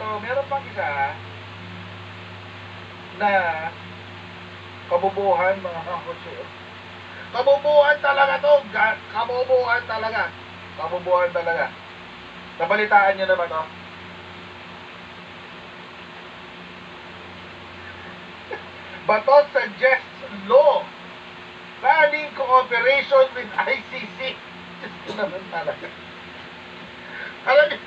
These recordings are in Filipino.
Bato, meron pang isa na kabubuhan mga kakutsi. Kabubuhan talaga to. Kabubuhan talaga. Kabubuhan talaga. Nabalitaan nyo na ba to? Bato suggests law planning cooperation with ICC. Just naman talaga. Alam niyo,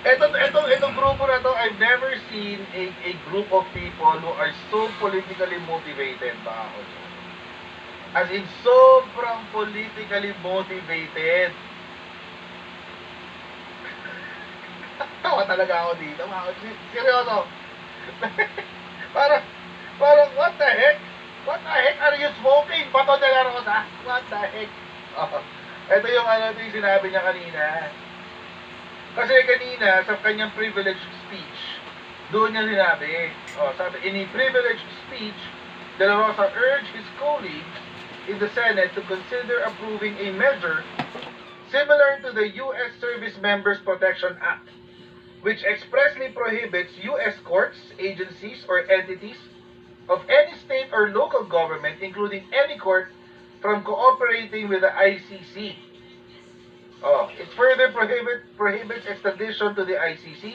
itong grupo na to, I've never seen a group of people who are so politically motivated ba ako. As in, sobrang politically motivated. Tawa talaga ako dito. Seryoso. Parang, what the heck? What the heck are you smoking? Bato de la Rosa? What the heck? Ito yung sinabi niya kanina. Kasi kanina, sa kanyang privileged speech, doon niya sinabi, sabi, in a privileged speech, De La Rosa urged his colleagues in the Senate to consider approving a measure similar to the U.S. Service Members Protection Act, which expressly prohibits U.S. courts, agencies, or entities of any state or local government, including any court, from cooperating with the ICC. It further prohibits extradition to the ICC,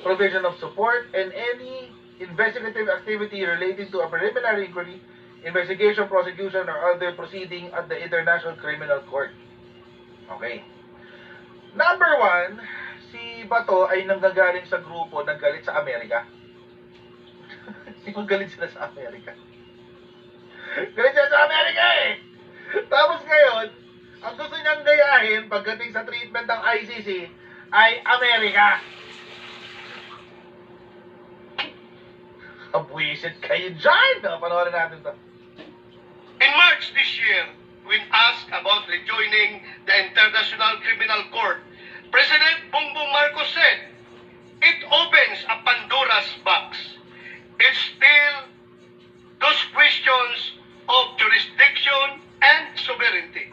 provision of support, and any investigative activity relating to a preliminary inquiry, investigation, prosecution, or other proceeding at the International Criminal Court. Okay. Number one, si Bato ay nanggagaling sa grupo ng galit sa Amerika. Yung galit sila sa Amerika. Galit sila sa Amerika eh! Tapos ngayon, ang gusto niyang gayahin pagdating sa treatment ng ICC ay Amerika. Abwisit kayo dyan! Panoorin natin to. In March this year, when asked about rejoining the International Criminal Court, President Bongbong Marcos said, it opens a Pandora's box. It's still those questions of jurisdiction and sovereignty.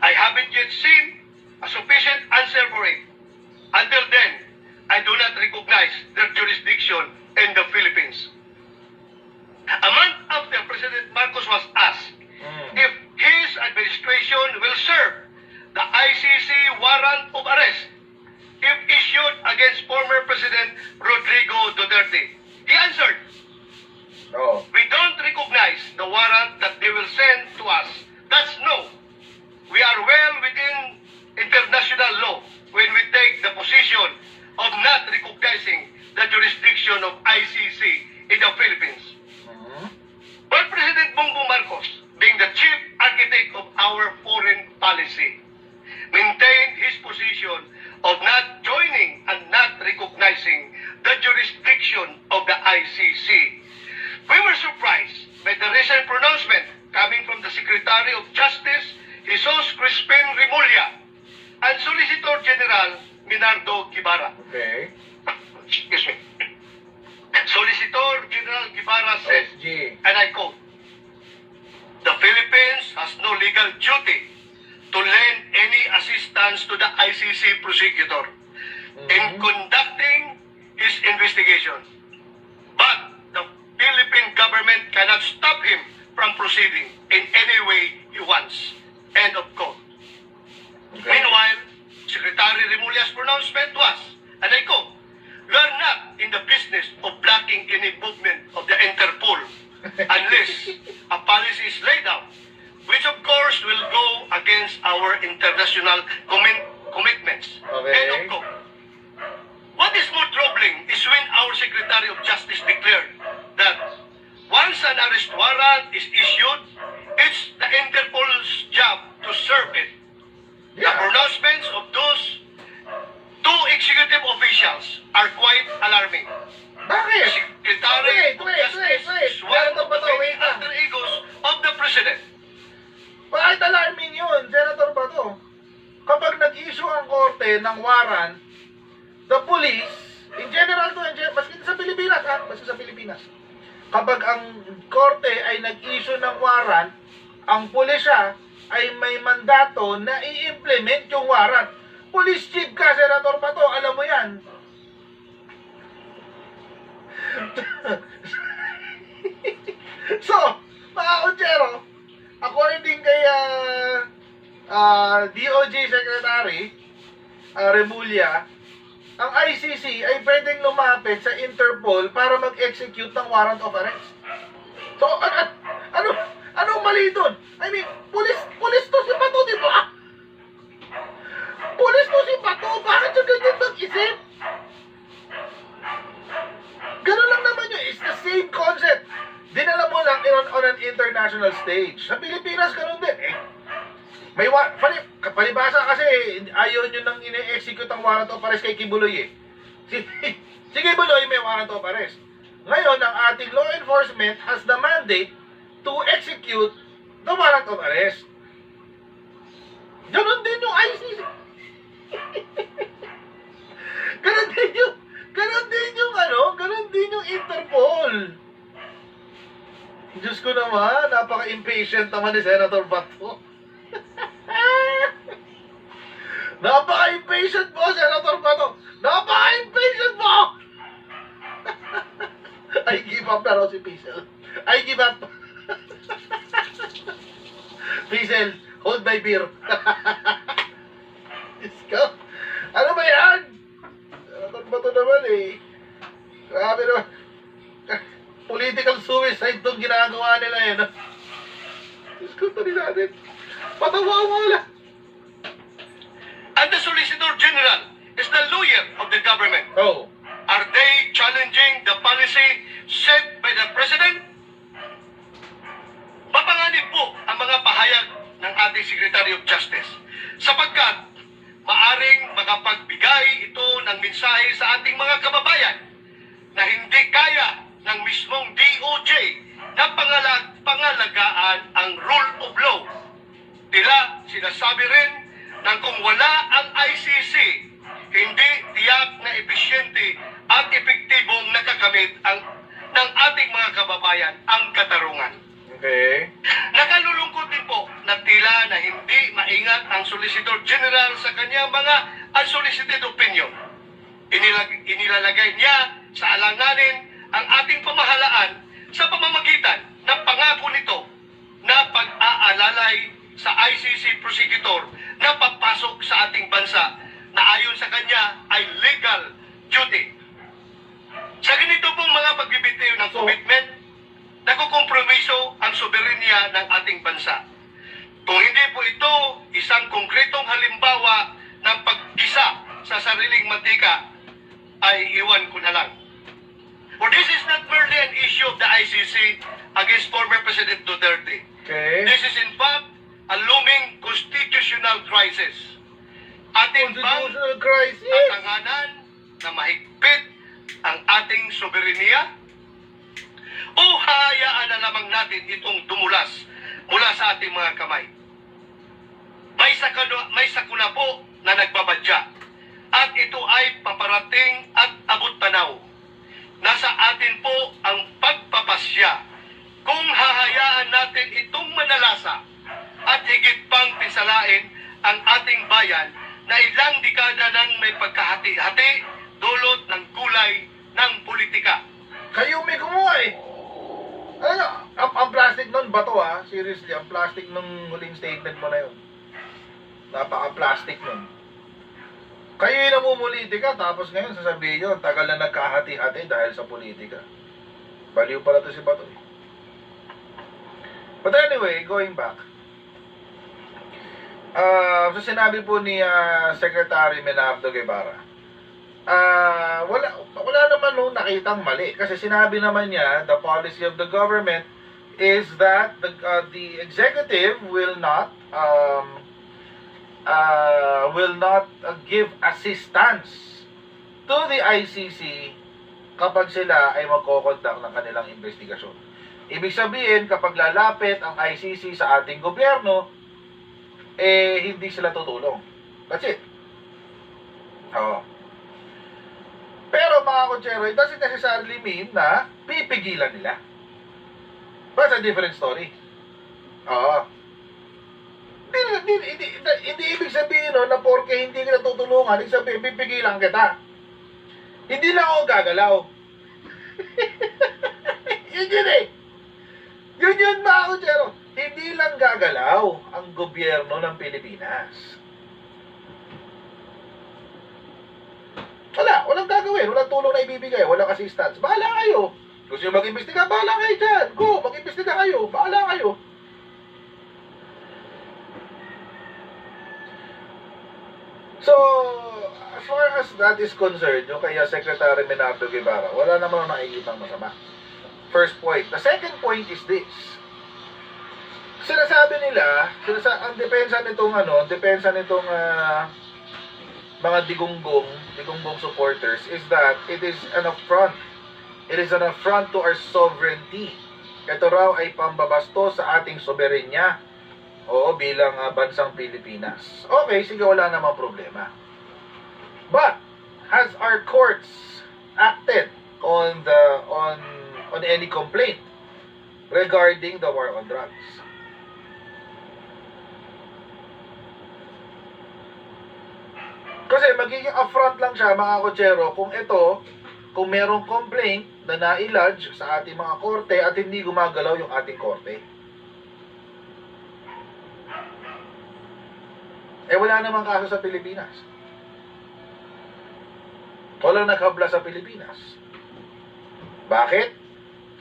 I haven't yet seen a sufficient answer for it. Until then, I do not recognize their jurisdiction in the Philippines. A month after President Marcos was asked if his administration will serve the ICC warrant of arrest if issued against former President Rodrigo Duterte, he answered, we don't recognize the warrant that they will send to us. That's no. We are well within international law when we take the position of not recognizing the jurisdiction of ICC in the Philippines. But President Bongbong Marcos, being the chief architect of our foreign policy, maintained his position of not joining and not recognizing the jurisdiction of the ICC. We were surprised by the recent pronouncement coming from the Secretary of Justice, Jesus Crispin Remulla, and Solicitor General Minardo Guevara. Okay. Excuse me. Solicitor General Guevara said, and I quote, the Philippines has no legal duty to lend any assistance to the ICC prosecutor in conducting his investigation. But the Philippine government cannot stop him from proceeding in any way he wants. End of quote. Okay. Meanwhile, Secretary Remulla's pronouncement was, and I quote, we are not in the business of blocking any movement of the Interpol unless a policy is laid out, which of course will go against our international commitments. Okay. End of quote. What is more troubling is when our Secretary of Justice declared that once an arrest warrant is issued, it's the Interpol's job to serve it. The pronouncements of those two executive officials are quite alarming. Bakit? Secretary of Justice is one of the many alter egos of the President. Bakit alarming yun, Senator Bato? Kapag nag-issue ang korte ng warrant, the police, in general to, maski sa Pilipinas, maski sa Pilipinas, kapag ang korte ay nag-issue ng warrant, ang pulisya ay may mandato na i-implement yung warrant. Police chief ka, Senator Bato, alam mo yan. So, mga kutsero, according kay DOJ Secretary Remulla, ang ICC ay pwedeng lumapit sa Interpol para mag-execute ng warrant of arrest. So, ano mali doon? I mean, pulis to si Bato, di ba? Pulis to si Bato, bakit siya ganyan mag-isip? Ganun lang naman yun, it's the same concept. Dinala mo lang on an international stage. Sa Pilipinas, ganun din. May palibasa kasi ayaw nyo nang ine-execute ang warrant of arrest kay Kibuloy si Kibuloy may warrant of arrest. Ngayon, ang ating law enforcement has the mandate to execute the warrant of arrest. Ganun din yung ICC. Ganun din yung Interpol. Diyos ko naman, napaka-impatient naman ni Senator Bato. Napaka-impatient mo, Senator Bato. Napaka-impatient mo! I give up na raw si Pizel. I give up. Pizel, hold my beer. Diyos ko. Ano ba yan? Senator Bato naman eh. Grabe naman. Political suicide itong ginagawa nila eh. No? Diyos ko, tali natin. Patawa mo lang. And the Solicitor General is the lawyer of the government. Oh. Are they challenging the policy set by the President? Mapanganib po ang mga pahayag ng ating Secretary of Justice sapagkat maaring makapagbigay ito ng mensahe sa ating mga kababayan na hindi kaya ng mismong DOJ na pangalagaan ang rule of law. Tila sinasabi rin na kung wala ang ICC, hindi tiyak na epesyente at epektibong nakakamit ng ating mga kababayan ang katarungan. Okay. Nakalulungkot din po na tila na hindi maingat ang Solicitor General sa kanyang mga unsolicited opinion. Inilalagay niya sa alanganin ang ating pamahalaan sa pamamagitan ng pangako nito na pag-aalalay sa ICC prosecutor na papasok sa ating bansa na ayon sa kanya ay legal duty. Sa ganito pong mga pagbibitiw ng commitment, nakukompromiso ang soberenya ng ating bansa. Kung hindi po ito isang konkretong halimbawa ng paggisa sa sariling mantika, ay iwan ko na lang. For this is not merely an issue of the ICC against former President Duterte. Okay. This is in fact a looming constitutional crisis. Atin bang Constitutional crisis. tatanganan na mahigpit ang ating soberenya? O hayaan na lamang natin itong dumulas mula sa ating mga kamay? May sakuna po na nagbabadya at ito ay paparating at abot tanaw. Nasa atin po ang pagpapasya kung hahayaan natin itong manalasa at higit pang pinsalain ang ating bayan na ilang dekada nang may pagkahati-hati dulot ng kulay ng politika. Kayo may gumawa eh. Ano, ang plastic nun, bato ah. Seriously, ang plastic nung huling statement mo na yun. Napaka-plastic nun. Kayo yung namumulitika, tapos ngayon sasabihin nyo, tagal na nagkahati-hati dahil sa politika. Baliw pala to si Bato eh. But anyway, going back. So sinabi po ni Secretary Menardo Guevara, wala naman nung nakitang mali. Kasi sinabi naman niya, the policy of the government is that the executive will not give assistance to the ICC kapag sila ay magkoconduct ng kanilang investigasyon. Ibig sabihin, kapag lalapit ang ICC sa ating gobyerno, hindi sila tutulong. That's it. Oo. Pero mga kutsero, it doesn't necessarily mean na pipigilan nila. That's a different story. Oo. Hindi ibig sabihin no, na porke hindi kita tutulungan, ibig sabihin pipigilan kita. Hindi lang ako gagalaw. Yun eh. Yun mga kutsero. Hindi lang gagalaw ang gobyerno ng Pilipinas. Walang gagawin. Walang tulong na ibibigay. Walang assistance. Bahala kayo. Gusto nyo mag-imbestiga? Bahala kayo dyan. Go, mag-imbestiga kayo. Bahala kayo. So, as far as that is concerned, yung kaya Secretary Menardo Guevara, wala naman nakikitang masama. First point. The second point is this. Sinasabi nila, ang depensa nitong mga digunggong supporters is that it is an affront. It is an affront to our sovereignty. Ito raw ay pambabasto sa ating soberenya. Oo, bilang bansang Pilipinas. Okay, sige, wala namang problema. But has our courts acted on any complaint regarding the war on drugs? Kasi magiging affront lang siya, mga kutsero, kung merong complaint na na-lodge sa ating mga korte at hindi gumagalaw yung ating korte. Wala namang kaso sa Pilipinas. Walang naghabla sa Pilipinas. Bakit?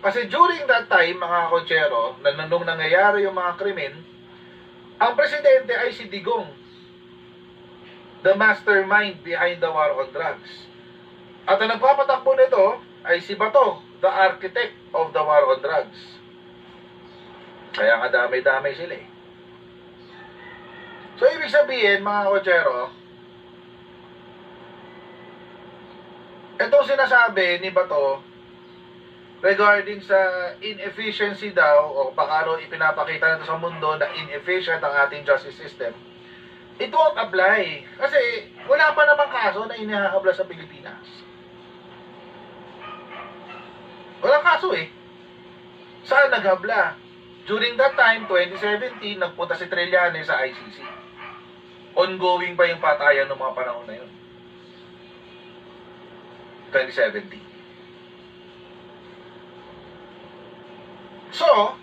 Kasi during that time, mga kutsero, nung nangyayari yung mga krimen, ang presidente ay si Digong, the mastermind behind the war on drugs. At ang nagpapatakbo nito ay si Bato, the architect of the war on drugs. Kaya nga damay-damay sila eh. So, ibig sabihin, mga kutsero, itong sinasabi ni Bato regarding sa inefficiency daw, o paano ipinapakita nito sa mundo na inefficient ang ating justice system, it won't apply. Kasi wala pa namang kaso na inihahabla sa Pilipinas. Walang kaso eh. Saan naghabla? During that time, 2017, nagpunta si Trillanes sa ICC. Ongoing pa yung patayan ng mga panahon na yun. 2017. So,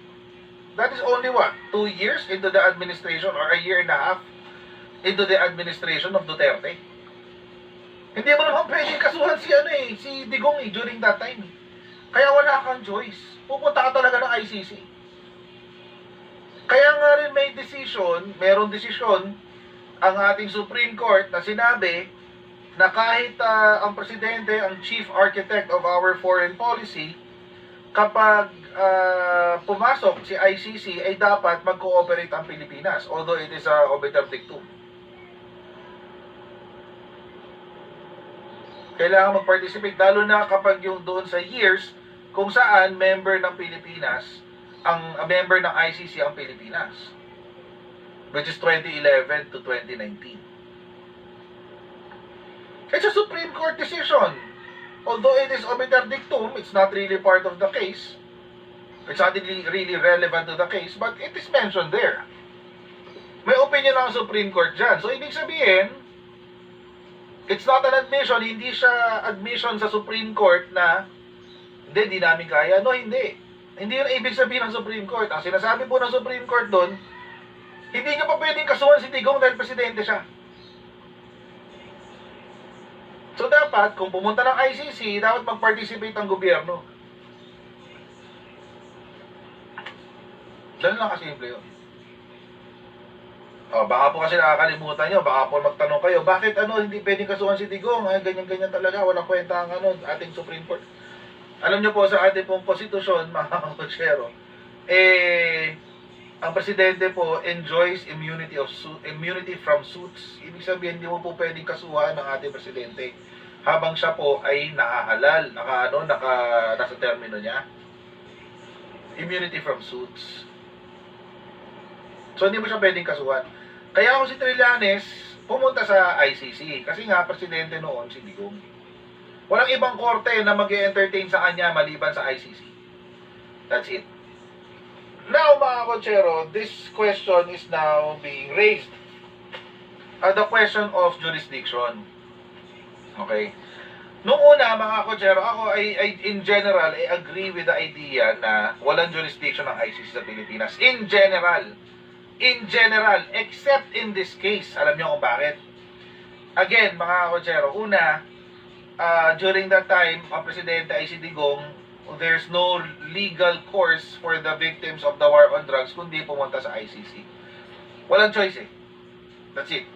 that is only what? 2 years into the administration or a year and a half into the administration of Duterte. Hindi mo naman pwedeng kasuhan si Digong during that time. Kaya wala kang choice. Pupunta ka talaga ng ICC. Kaya nga rin merong desisyon ang ating Supreme Court na sinabi na kahit ang presidente ang chief architect of our foreign policy, kapag pumasok si ICC ay dapat mag-cooperate ang Pilipinas, although it is obiter dictum. Kailangan mag-participate, lalo na kapag yung doon sa years kung saan member ng Pilipinas, ang member ng ICC ang Pilipinas, which is 2011 to 2019. It's a Supreme Court decision. Although it is obiter dictum, it's not really part of the case. It's not really relevant to the case, but it is mentioned there. May opinion ng Supreme Court dyan. So, ibig sabihin, it's not an admission, hindi siya admission sa Supreme Court na hindi namin kaya. No, hindi. Hindi yun ibig sabihin ng Supreme Court. Ang sinasabi po ng Supreme Court doon, hindi nyo pa pwedeng kasuhan si Digong dahil presidente siya. So dapat, kung pumunta ng ICC, dapat mag-participate ang gobyerno. Ganun lang kasimple yun. Baka po kasi nakakalimutan nyo, baka po magtanong kayo, bakit hindi pwedeng kasuhan si Digong? Ganyan-ganyan talaga, walang kwenta ang ating Supreme Court. Alam nyo po, sa ating pong konstitusyon, mga kutsero, ang presidente po enjoys immunity from suits. Ibig sabihin, hindi mo po pwedeng kasuhan ng ating presidente habang siya po ay nakahalal, nasa termino niya. Immunity from suits. So, hindi mo siya pwedeng kasuhan. Kaya kung si Trillanes pumunta sa ICC, kasi nga, presidente noon si Digong. Walang ibang korte na mag-entertain sa kanya maliban sa ICC. That's it. Now, mga kotsero, this question is now being raised. The question of jurisdiction. Okay? Nung una, mga kotsero, ako ay in general, I agree with the idea na walang jurisdiction ng ICC sa Pilipinas. In general. In general. Except in this case. Alam niyo kung bakit? Again, mga kotsero, una, during that time, ang presidente ay si Digong, there's no legal course for the victims of the war on drugs kundi pumunta sa ICC. Walang choice eh. That's it.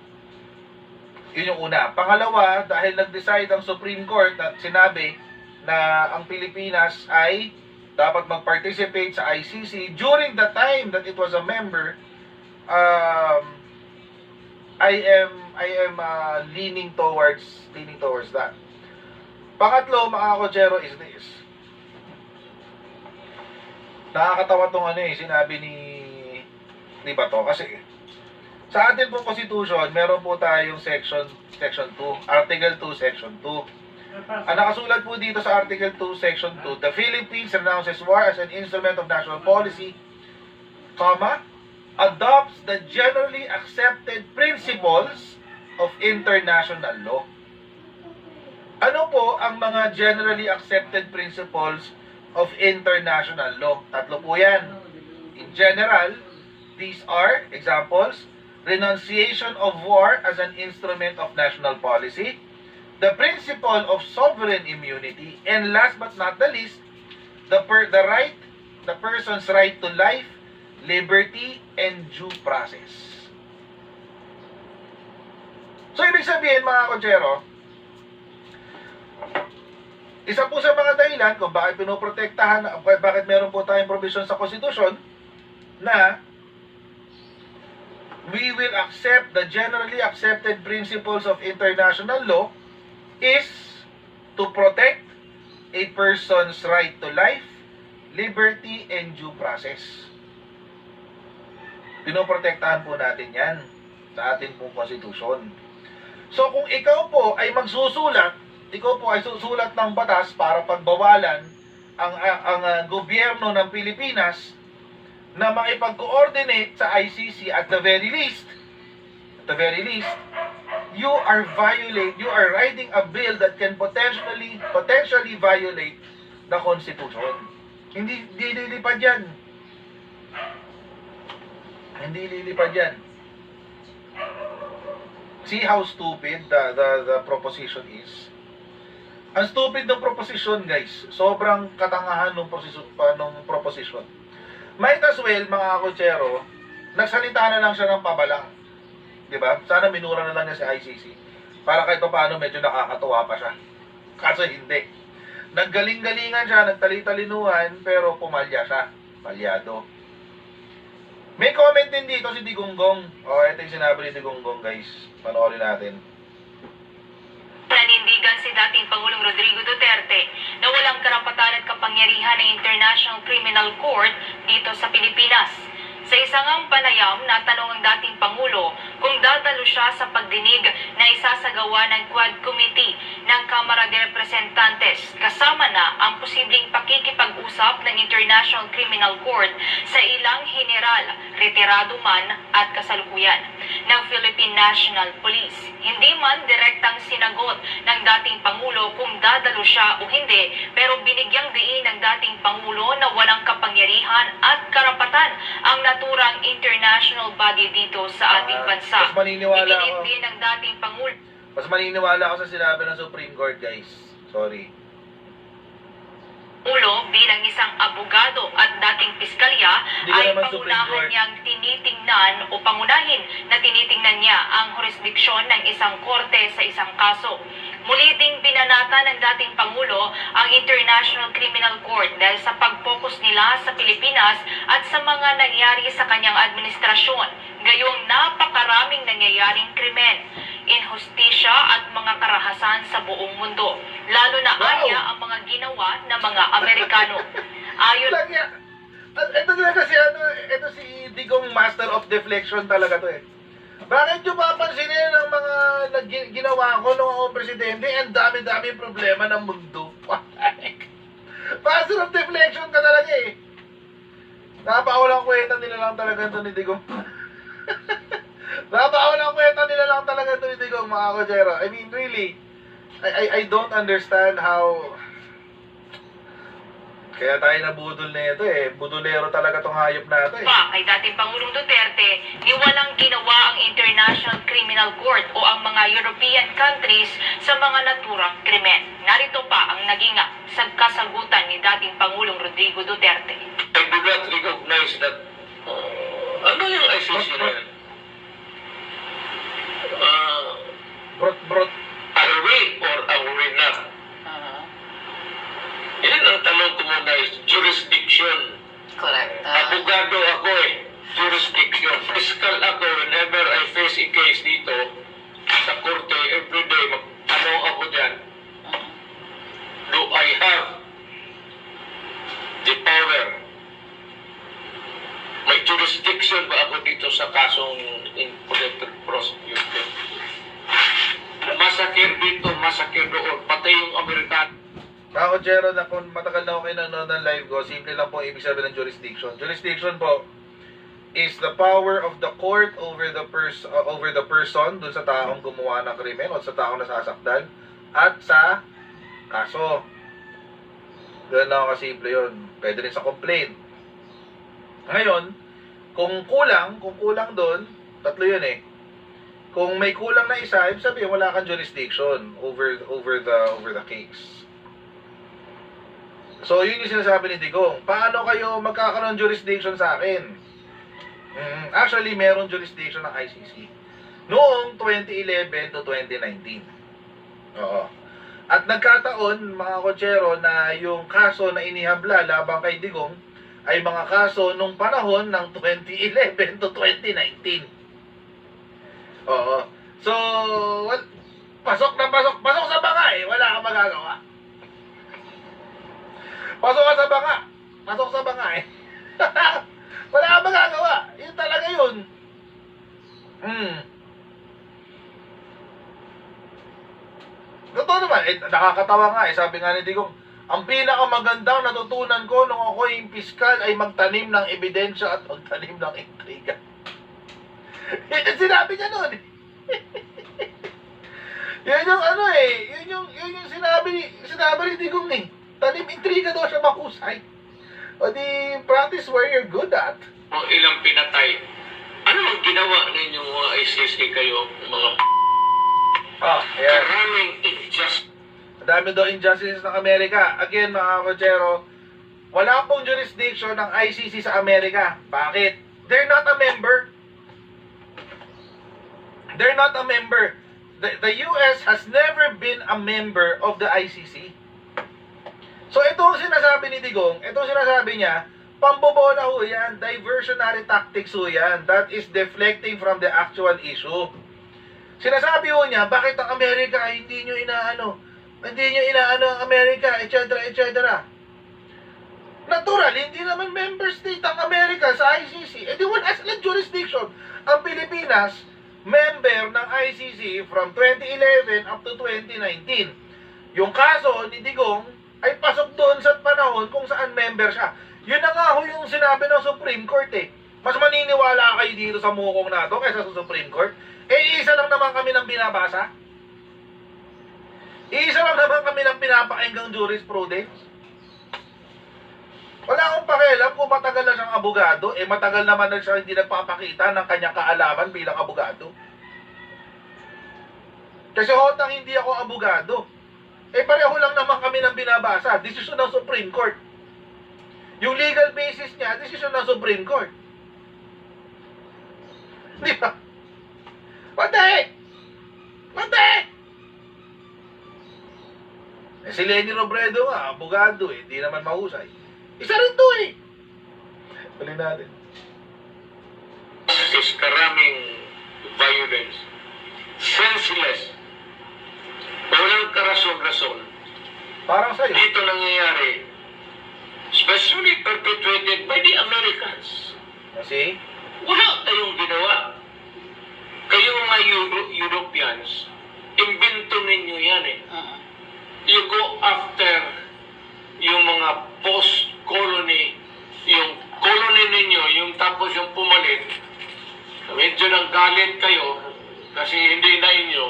Yun yung una. Pangalawa, dahil nag-decide ang Supreme Court at sinabi na ang Pilipinas ay dapat mag-participate sa ICC during the time that it was a member, I am leaning towards that. Pangatlo, mga kotsero, is this. Nakakatawa tong sinabi ni Bato kasi sa atin pong Constitution, meron po tayong Section 2, Article 2, Section 2. Ang nakasulat po dito sa Article 2, Section 2, the Philippines renounces war as an instrument of national policy, comma, adopts the generally accepted principles of international law. Ano po ang mga generally accepted principles of international law? Tatlo po yan. In general, these are, examples, renunciation of war as an instrument of national policy, the principle of sovereign immunity, and last but not the least, the person's right to life, liberty, and due process. So, ibig sabihin, mga kotsero, isa po sa mga dahilan kung bakit pinoprotektahan, bakit meron po tayong provision sa Constitution na we will accept the generally accepted principles of international law is to protect a person's right to life, liberty, and due process. Pinoprotektahan po natin yan sa ating pong Constitution. So kung ikaw po ay magsusulat, ikaw po ay susulat ng batas para pagbawalan ang gobyerno ng Pilipinas na makipag-coordinate sa ICC at the very least, you are writing a bill that can potentially violate the Constitution. Hindi lilipad yan. Hindi lilipad yan. See how stupid the proposition is? Ang stupid ng proposition, guys. Sobrang katangahan ng proposition. Might as well, mga kotsero, nagsalita na lang siya ng pabalang. Diba? Sana minura na lang niya si ICC. Para kahit paano medyo nakakatuwa pa siya. Kaso hindi. Naggaling-galingan siya, nagtali-talinuhan, pero pumalya siya. Palyado. May comment din dito si Digonggong. Ito yung sinabi ni Digonggong, guys. Panoorin natin. Nanindigan si dating Pangulong Rodrigo Duterte na walang karapatan at kapangyarihan ng International Criminal Court dito sa Pilipinas. Sa isang panayam, natanong ang dating Pangulo kung dadalo siya sa pagdinig na isasagawa ng Quad Committee ng Kamara de Representantes, kasama na ang posibleng pakikipag-usap ng International Criminal Court sa ilang general, retirado man at kasalukuyan ng Philippine National Police. Hindi man direktang sinagot ng dating Pangulo kung dadalo siya o hindi, pero binigyang diin ng dating Pangulo na walang kapangyarihan at karapatan ang naturang international body dito sa ating bansa. Mas maniniwala Ibinit ako. din ng dating Pangulo. Mas maniniwala ako sa sinabi ng Supreme Court, guys. Sorry. Bilang isang abogado at dating piskalya Hindi ka ay naman Supreme pangunahan Court. niyang tinitingnan o pangunahin na tinitingnan niya ang jurisdiksyon ng isang korte sa isang kaso. Muli ding binanata ng dating Pangulo ang International Criminal Court dahil sa pag-focus nila sa Pilipinas at sa mga nangyari sa kanyang administrasyon. Gayong napakaraming nangyayaring krimen, inhustisya at mga karahasan sa buong mundo. Lalo na anya ang mga ginawa ng mga Amerikano. Ayon Ito talaga ito si Digong master of deflection talaga to eh. Bakit nyo papansinin ng mga ginawa ko nung ako presidente? Ang dami-dami problema ng mundo. Master of deflection ka talaga eh. Napakawalang kwenta nila lang talaga ito ni Digong. Napakawalang kwenta nila lang talaga ito ni Digong, mga kotsero. I mean, really. I don't understand how... Kaya tayo nabudol na ito eh. Budolero talaga tong hayop na ito eh. Pa kay dating Pangulong Duterte ni walang ginawa ang International Criminal Court o ang mga European countries sa mga naturang krimen. Narito pa ang naging kasagutan ni dating Pangulong Rodrigo Duterte. I do not recognize that ano yung ICC na yan? Brot. Are we or are we not? Yan ang tanong ko muna is jurisdiction. Correct. Abogado ako eh. Jurisdiction. Fiscal ako whenever I face a case dito sa korte everyday. Magtanong ako dyan. Do I have the power? May jurisdiction ba ako dito sa kasong imputed prosecution? Masakir dito, masakir doon. Pati yung Amerikano. Mga kotsero, na kung matagal na ako kayo nanonood ng live ko, simple lang po ibig sabihin ng jurisdiction. Jurisdiction po is the power of the court over the person dun sa taong gumawa ng krimen o sa taong nasasaktan at sa kaso. Ganun lang kasimple yun. Pwede rin sa complaint. Ngayon, kung kulang doon, tatlo yun eh. Kung may kulang na isa, ibig sabihin wala kang jurisdiction over the case. So, yun yung sinasabi ni Digong. Paano kayo magkakaroon jurisdiction sa akin? Actually, meron jurisdiction ng ICC. Noong 2011 to 2019. Oo. At nagkataon, mga kotsero, na yung kaso na inihabla labang kay Digong ay mga kaso nung panahon ng 2011 to 2019. Oo. So, pasok sa banga eh. Wala kang magagawa. Pasok sa banga eh. Wala kang magagawa. Yun talaga yun. Totoo naman, nakakatawa nga eh. Sabi nga ni Digong, ang pinakamagandang natutunan ko nung ako yung piskal ay magtanim ng ebidensya at magtanim ng intriga. Sinabi niya nun. Yun yung ano eh. Yun yung sinabi ni Digong eh. Tanim intriga daw siya makusay. O di practice where you're good at. O ilang pinatay. Ano ang ginawa ninyong mga ICC kayo, mga Ayan. maraming injustice? Dami daw injustices ng Amerika. Again, mga kotsero, wala pong jurisdiction ng ICC sa Amerika. Bakit? They're not a member. They're not a member. The US has never been a member of the ICC. So, itong sinasabi ni Digong, itong sinasabi niya, pambobola ho yan, diversionary tactics ho yan. That is deflecting from the actual issue. Sinasabi ho niya, bakit ang Amerika hindi nyo inaano ang Amerika, etc., etc. Natural, hindi naman member state ang Amerika sa ICC. Di wala silang jurisdiction. Ang Pilipinas, member ng ICC from 2011 up to 2019. Yung kaso ni Digong ay pasok doon sa panahon kung saan member siya. Yun na nga ho yung sinabi ng Supreme Court eh. Mas maniniwala kayo dito sa mukong na to kaysa sa Supreme Court. Eh, isa lang naman kami ng binabasa. Isa lang naman kami ng pinapakinggang jurisprudence. Wala akong pakialam kung matagal na siyang abogado. Eh, matagal naman na siya hindi nagpapakita ng kanyang kaalaman bilang abogado. Kasi hotang hindi ako abogado. Eh, pareho lang naman kami ng binabasa. Desisyon ng Supreme Court. Yung legal basis niya, desisyon ng Supreme Court. Di ba? What the heck? What the heck? Eh, si Lenny Robredo nga, abogado eh. Di naman mahusay. Isa rin to eh. Balik natin. Is karaming violence. Senseless. Walang karason-rason. Parang sa'yo. Dito nangyayari, especially perpetuated by the Americans. See? Wala kayong ginawa. Kayo mga Europeans, imbento ninyo yan eh. You go after yung mga post-colony, yung colony ninyo, yung tapos yung pumalit. Medyo nang galit kayo kasi hindi na inyo.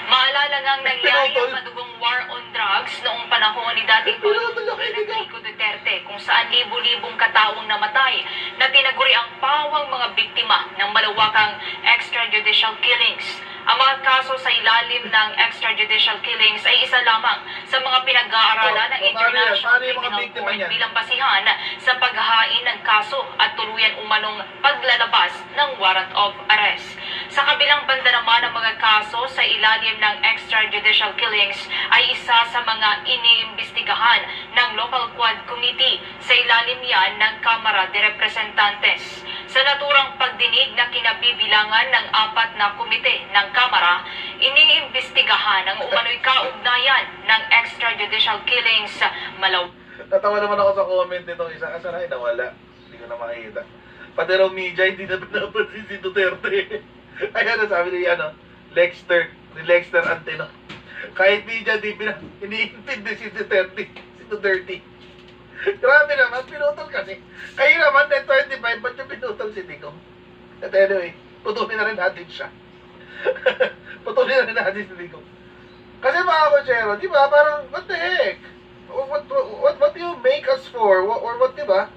Maalala nga nang nangyari Pinutol. ang madugong war on drugs noong panahon ni dating Pinutol Pangulong yung kaibigan. Rodrigo Duterte, kung saan libu-libong kataong namatay na tinaguri ang pawang mga biktima ng malawakang extrajudicial killings. Ang mga kaso sa ilalim ng extrajudicial killings ay isa lamang sa mga pinag-aaralan ng International paano yung mga Criminal biktima Court niyan? bilang basihan sa paghahain ng kaso at tuluyan umanong paglalabas ng warrant of arrest. Sa kabilang banda naman, ang mga kaso sa ilalim ng extrajudicial killings ay isa sa mga iniimbestigahan ng Local Quad Committee. Sa ilalim yan ng Kamara de Representantes. Sa naturang pagdinig na kinabibilangan ng 4 na komite ng Kamara, iniimbestigahan ang umano'y kaugnayan ng extrajudicial killings malaw. Natawa naman ako sa comment nitong isa. Asa na, nawala. Hindi ko na makikita. Pati raw media, hindi na pinapansin si Duterte. Ayan na sabi ni Lexter Anteno. Kahit media, iniintindi si Duterte. Grabe naman, pinutol kasi. Kayo naman, net 25, ba't yung pinutol si Digong? At anyway, putulin na rin natin siya. Putulin na rin natin si Digong. Kasi mga kotsero, di ba, parang, what the heck? What do you make us for? Or what, di ba?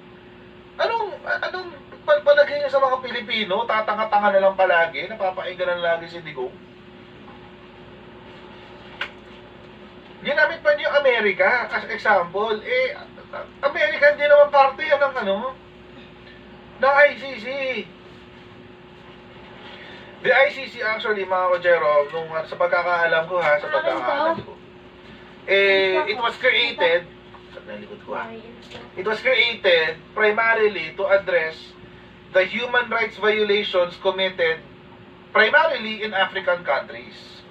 Anong palagay niyo sa mga Pilipino? Tatanga-tanga na lang palagi, napapaiga na lagi si Digong. Ginamit pa niyo Amerika as example. Amerika hindi naman parte yan ng ng ICC. The ICC actually, mga kotsero, sa pagkakaalam ko sa pagkakaalam ko, it was created, it was created primarily to address the human rights violations committed primarily in African countries.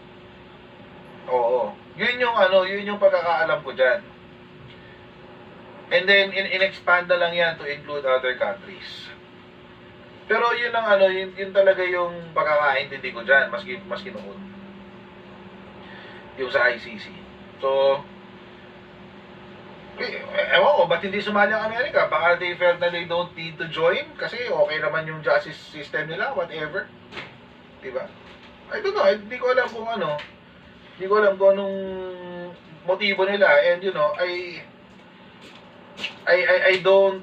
Oo. Yun yung pagkakaalam ko dyan. And then, in-expand na lang yan to include other countries. Pero yun ang yun talaga yung pagkakaintindi ko dyan, maski noon. Yung sa ICC. So, ewan ko, ba't hindi sumali ang Amerika? Baka they felt na they don't need to join kasi okay naman yung justice system nila, whatever. Diba? I don't know, hindi ko alam kung hindi ko alam kung anong motibo nila. And I don't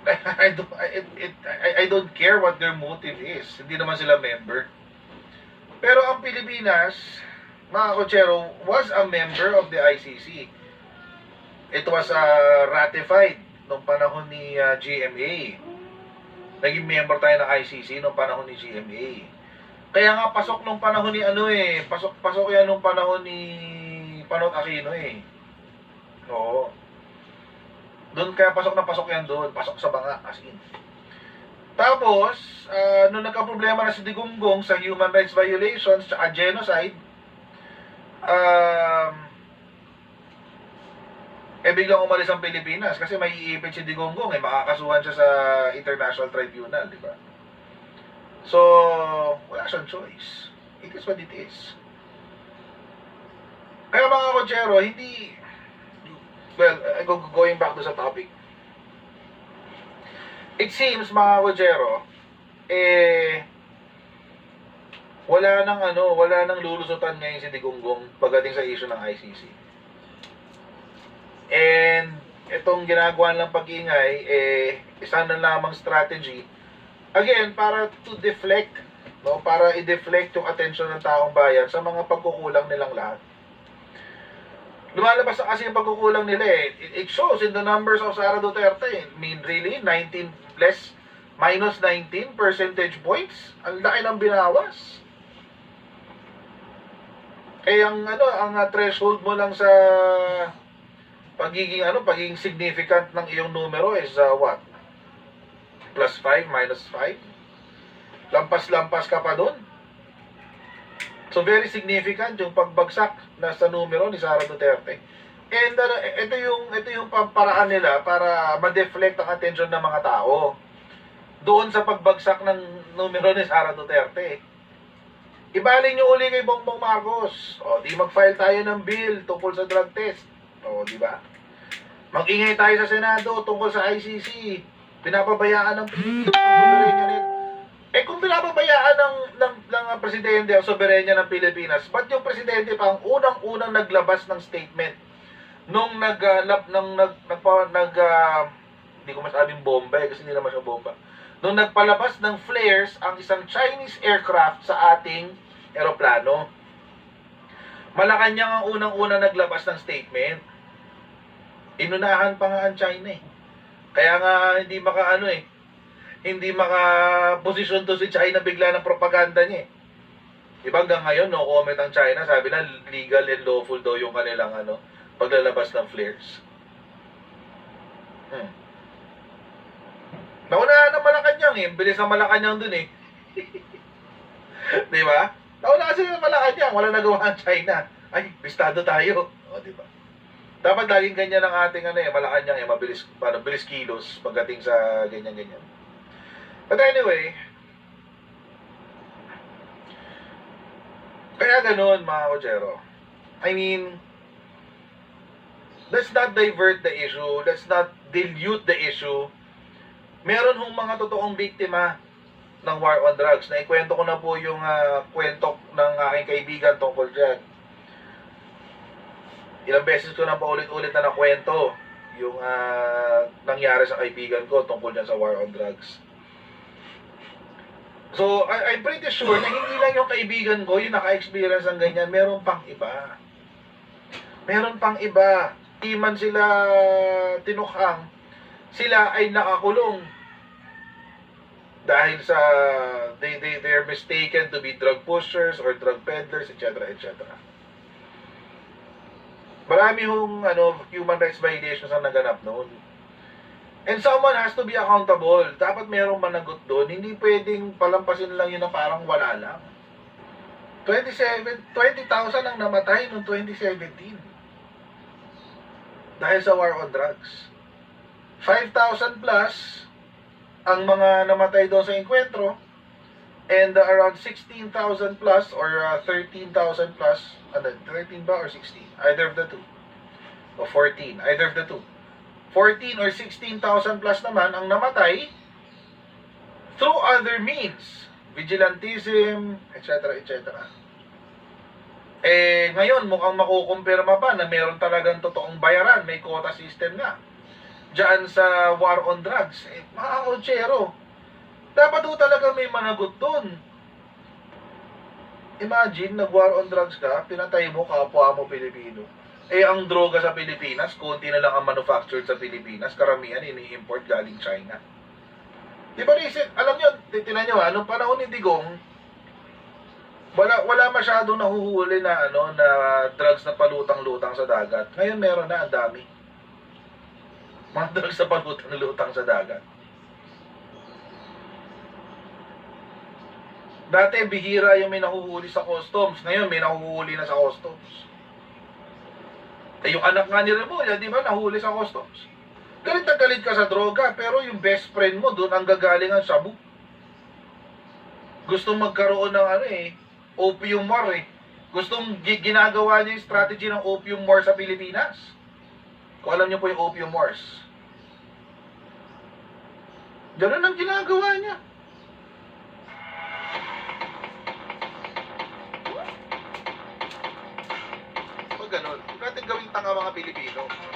I don't care what their motive is. Hindi naman sila member. Pero ang Pilipinas, mga kotsero, was a member of the ICC. It was ratified nung panahon ni GMA. Naging member tayo ng ICC nung panahon ni GMA. Kaya nga pasok nung panahon ni pasok yan nung panahon ni Panot Aquino Oo. Doon kaya pasok yan doon, pasok sa banga as in. Tapos, nung nagka-problema na si Digonggong sa human rights violations at genocide, biglang umalis ang Pilipinas kasi may iipit si Digonggong, makakasuhan siya sa International Tribunal, di ba? So, wala siyang choice. It is what it is. Kaya mga kotsero, going back to sa topic. It seems, mga kotsero, wala nang lulusutan ngayon si Digonggong pagdating sa issue ng ICC. And itong ginagawa lang pag-ingay, isa na lamang strategy. Again, para to deflect, para i-deflect yung attention ng taong bayan sa mga pagkukulang nilang lahat. Lumalabas na kasi yung pagkukulang nila It shows in the numbers of Sara Duterte. I mean, really, minus 19 percentage points. Ang laki ng binawas. Ang threshold mo lang sa pagiging significant ng iyong numero is what? Plus 5, minus 5? Lampas-lampas ka pa doon. So very significant yung pagbagsak na sa numero ni Sara Duterte. And ito yung paraan nila para ma-deflect ang attention ng mga tao doon sa pagbagsak ng numero ni Sara Duterte. Ibaling nyo uli kay Bongbong Marcos. Di mag-file tayo ng bill tungkol sa drug test. Di ba? Mag-ingay tayo sa Senado tungkol sa ICC. Pinapabayaan ng Pilipinas. kung pinapabayaan ng presidente ang soberenya ng Pilipinas, ba't yung presidente pa ang unang-unang naglabas ng statement nung hindi ko masabing bomba kasi hindi naman siya bomba. Nung nagpalabas ng flares ang isang Chinese aircraft sa ating eroplano. Malacanang ang unang-unang naglabas ng statement. Inunahan pa nga ang China eh. Kaya nga hindi maka-posisyon to si China bigla ng propaganda niya eh. Diba hanggang ngayon, no comment ang China, sabi na legal and lawful daw yung kanilang paglalabas ng flares. Naunahan ng Malacanang eh. Bilis ng Malacanang dun eh. Diba? Nauna kasi ng Malacanang. Wala nagawa ang China. Ay, listado tayo. O, diba? Dapat laging ganyan ang ating Malacanang eh. Mabilis kilos pagdating sa ganyan-ganyan. But anyway, kaya ganun mga kochero. I mean, let's not divert the issue. Let's not dilute the issue. Meron hong mga totoong biktima ng war on drugs. Naikwento ko na po yung kwento ng aking kaibigan tungkol dyan. Ilang beses ko na pa ulit-ulit na nakwento yung nangyari sa kaibigan ko tungkol dyan sa war on drugs. So, I'm pretty sure na hindi lang yung kaibigan ko yung naka-experience ng ganyan. Meron pang iba. Meron pang iba. Di man sila tinukhang, sila ay nakakulong dahil sa they're mistaken to be drug pushers or drug peddlers, etc. etc. Marami hong human rights violations ang naganap noon. And someone has to be accountable. Dapat merong managot doon. Hindi pwedeng palampasin lang yun na parang wala lang. 20,000 ang namatay noong 2017 dahil sa war on drugs. 5,000 plus ang mga namatay doon sa enkwentro, and around 16,000 plus or 13,000 plus, 13 ba or 16? Either of the two. O 14, either of the two. 14 or 16,000 plus naman ang namatay through other means, vigilantism, etc. etc. Ngayon mukhang makukumpirma pa na meron talagang totoong bayaran, may quota system nga diyan sa war on drugs. Mga kotsero, dapat po talaga may managot doon. Imagine, nag-war on drugs ka, pinatay mo kapwa mo Pilipino. Ang droga sa Pilipinas, konti na lang ang manufactured sa Pilipinas, karamihan ini-import galing China. Di ba recent, alam nyo, tinan nyo nung panahon ni Digong, wala masyadong nahuhuli na na drugs na palutang-lutang sa dagat. Ngayon meron na, ang dami. Mga drugs na palutang-lutang sa dagat. Dati bihira yung may nahuhuli sa customs, ngayon may nahuhuli na sa customs. Yung anak nga ni Remulla, di ba, nahuli sa customs. Galit na galit ka sa droga, pero yung best friend mo, doon ang gagaling ang shabu. Gustong magkaroon ng opium war eh. Gustong ginagawa niya yung strategy ng opium war sa Pilipinas. Kung alam niyo po yung opium wars. Ganun ang ginagawa niya. Pag ganun, huwag natin gawing tanga mga Pilipino.